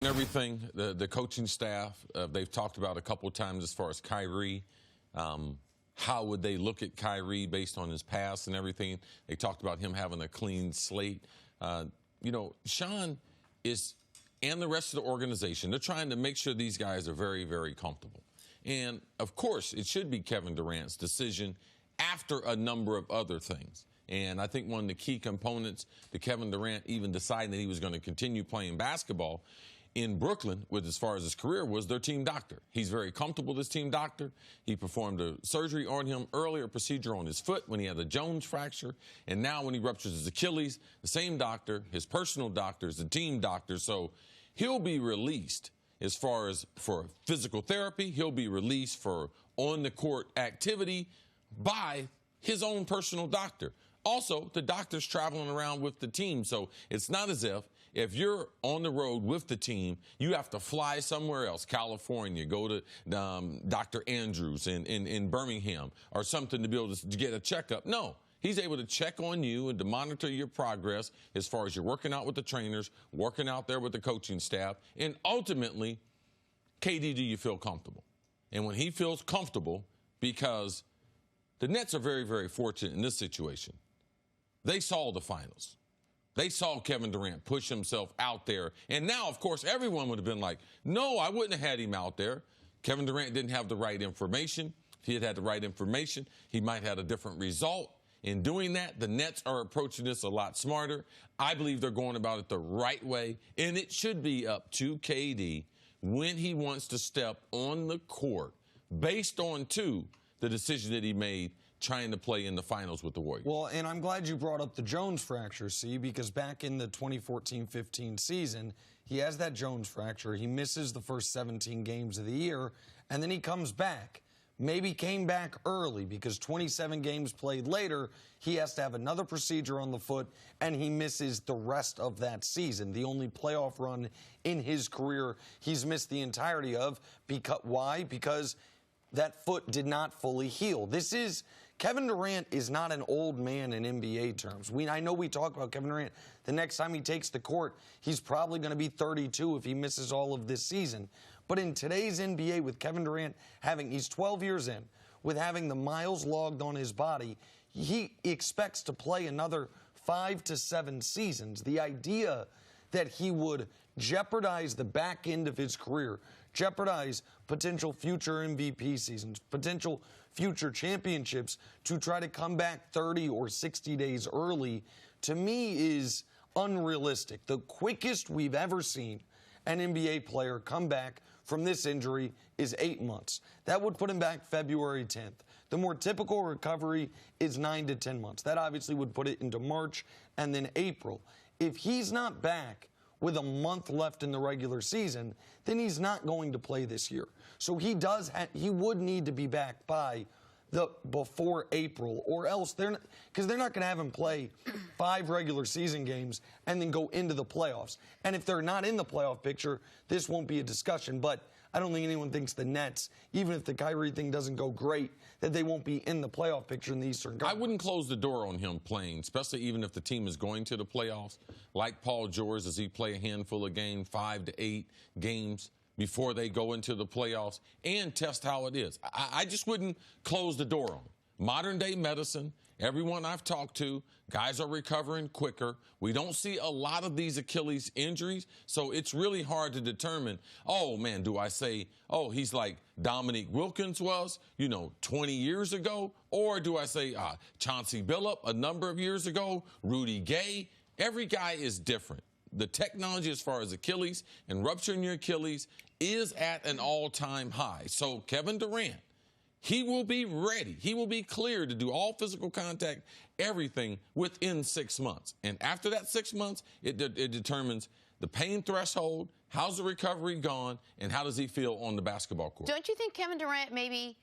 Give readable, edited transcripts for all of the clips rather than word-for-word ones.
Everything, the coaching staff, they've talked about a couple of times as far as Kyrie. How would they look at Kyrie based on his past and everything? They talked about him having a clean slate. Sean is, and the rest of the organization, they're trying to make sure these guys are very, very comfortable. And, of course, it should be Kevin Durant's decision after a number of other things. And I think one of the key components to Kevin Durant even deciding that he was going to continue playing basketball in Brooklyn with as far as his career was their team doctor. He's very comfortable with his team doctor. He performed a surgery on him earlier, a procedure on his foot when he had a Jones fracture. And now when he ruptures his Achilles, the same doctor, his personal doctor, is the team doctor. So he'll be released as far as for physical therapy. He'll be released for on-the-court activity by his own personal doctor. Also, the doctor's traveling around with the team, so it's not as if you're on the road with the team, you have to fly somewhere else, California, go to Dr. Andrews in Birmingham or something to be able to get a checkup. No, he's able to check on you and to monitor your progress as far as you're working out with the trainers, working out there with the coaching staff, and ultimately, KD, do you feel comfortable? And when he feels comfortable, because the Nets are very, very fortunate in this situation. They saw the finals. They saw Kevin Durant push himself out there. And now, of course, everyone would have been like, no, I wouldn't have had him out there. Kevin Durant didn't have the right information. If he had had the right information, he might have had a different result. In doing that, the Nets are approaching this a lot smarter. I believe they're going about it the right way. And it should be up to KD when he wants to step on the court based on, the decision that he made trying to play in the finals with the Warriors. Well, and I'm glad you brought up the Jones fracture, see, because back in the 2014-15 season, he has that Jones fracture. He misses the first 17 games of the year, and then he comes back. Maybe came back early because 27 games played later, he has to have another procedure on the foot, and he misses the rest of that season. The only playoff run in his career he's missed the entirety of. Why? Because that foot did not fully heal. Kevin Durant is not an old man in NBA terms. I know we talk about Kevin Durant. The next time he takes the court, he's probably going to be 32 if he misses all of this season. But in today's NBA, with Kevin Durant he's 12 years in, with having the miles logged on his body, he expects to play another 5 to 7 seasons. The idea that he would jeopardize the back end of his career, jeopardize potential future MVP seasons, potential future championships to try to come back 30 or 60 days early, to me is unrealistic. The quickest we've ever seen an NBA player come back from this injury is 8 months. That would put him back February 10th. The more typical recovery is 9 to 10 months. That obviously would put it into March and then April. If he's not back with a month left in the regular season, then he's not going to play this year. So he would need to be back by before April, or else because they're not going to have him play 5 regular season games and then go into the playoffs. And if they're not in the playoff picture, this won't be a discussion. But I don't think anyone thinks the Nets, even if the Kyrie thing doesn't go great, that they won't be in the playoff picture in the Eastern Conference. I wouldn't close the door on him playing, especially even if the team is going to the playoffs. Like Paul George, does he play a handful of games, 5 to 8 games before they go into the playoffs, and test how it is? I just wouldn't close the door on him. Modern-day medicine, everyone I've talked to, guys are recovering quicker. We don't see a lot of these Achilles injuries, so it's really hard to determine, oh, man, do I say, oh, he's like Dominique Wilkins was, 20 years ago? Or do I say Chauncey Billups a number of years ago, Rudy Gay? Every guy is different. The technology as far as Achilles and rupturing your Achilles is at an all-time high. So Kevin Durant, he will be ready. He will be cleared to do all physical contact, everything within 6 months. And after that 6 months, it determines the pain threshold, how's the recovery gone, and how does he feel on the basketball court. Don't you think Kevin Durant maybe,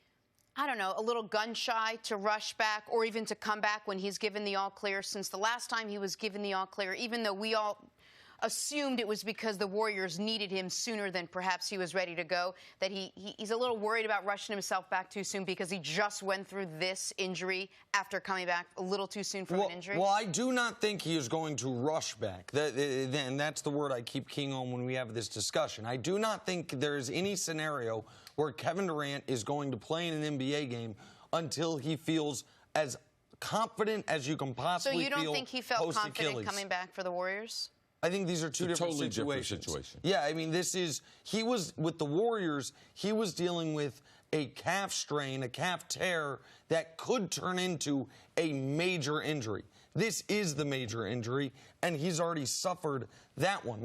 I don't know, a little gun-shy to rush back or even to come back when he's given the all-clear, since the last time he was given the all-clear, even though we all assumed it was because the Warriors needed him sooner than perhaps he was ready to go, that he's a little worried about rushing himself back too soon because he just went through this injury after coming back a little too soon from an injury? Well, I do not think he is going to rush back. And that's the word I keep keying on when we have this discussion. I do not think there is any scenario where Kevin Durant is going to play in an NBA game until he feels as confident as you can possibly feel. So you don't think he felt confident coming back for the Warriors? I think these are two different situations. Different situation. Yeah, I mean, he was, with the Warriors, he was dealing with a calf strain, a calf tear that could turn into a major injury. This is the major injury, and he's already suffered that one.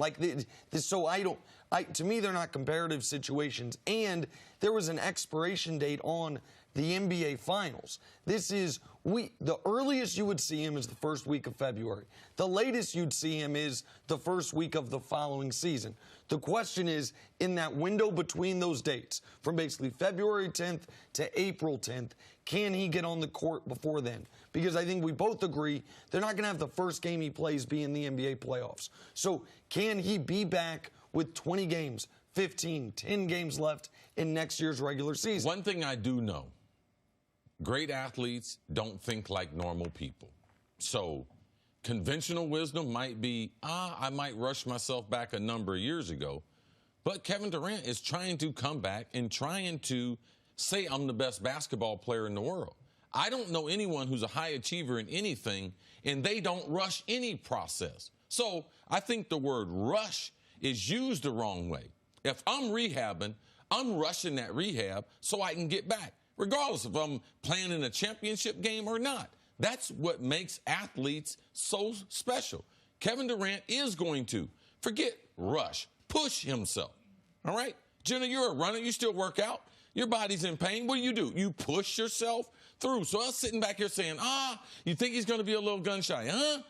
To me, they're not comparative situations. And there was an expiration date on the NBA Finals. The earliest you would see him is the first week of February. The latest you'd see him is the first week of the following season. The question is, in that window between those dates, from basically February 10th to April 10th, can he get on the court before then? Because I think we both agree they're not going to have the first game he plays be in the NBA playoffs. So can he be back with 20 games, 15, 10 games left in next year's regular season? One thing I do know, great athletes don't think like normal people. So conventional wisdom might be, I might rush myself back a number of years ago. But Kevin Durant is trying to come back and trying to say I'm the best basketball player in the world. I don't know anyone who's a high achiever in anything, and they don't rush any process. So I think the word rush is used the wrong way. If I'm rehabbing, I'm rushing that rehab so I can get back, regardless if I'm playing in a championship game or not. That's what makes athletes so special. Kevin Durant is going to, forget rush, push himself. All right? Jenna, you're a runner. You still work out. Your body's in pain. What do? You push yourself through. So us sitting back here saying, you think he's going to be a little gun shy, huh?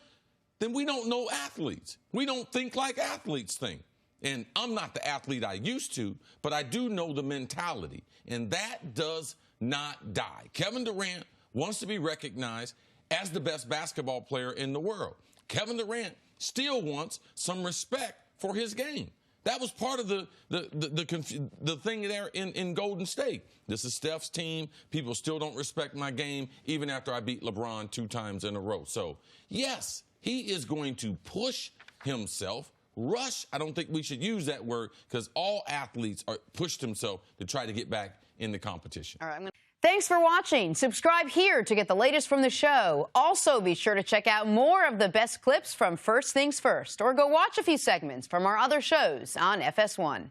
Then we don't know athletes. We don't think like athletes think. And I'm not the athlete I used to, but I do know the mentality. And that does not die. Kevin Durant wants to be recognized as the best basketball player in the world. Kevin Durant still wants some respect for his game. That was part of the thing there in Golden State. This is Steph's team. People still don't respect my game, even after I beat LeBron 2 times in a row. So, yes, he is going to push himself. Rush, I don't think we should use that word because all athletes are pushed themselves to try to get back in the competition. All right, Thanks for watching. Subscribe here to get the latest from the show. Also, be sure to check out more of the best clips from First Things First, or go watch a few segments from our other shows on FS1.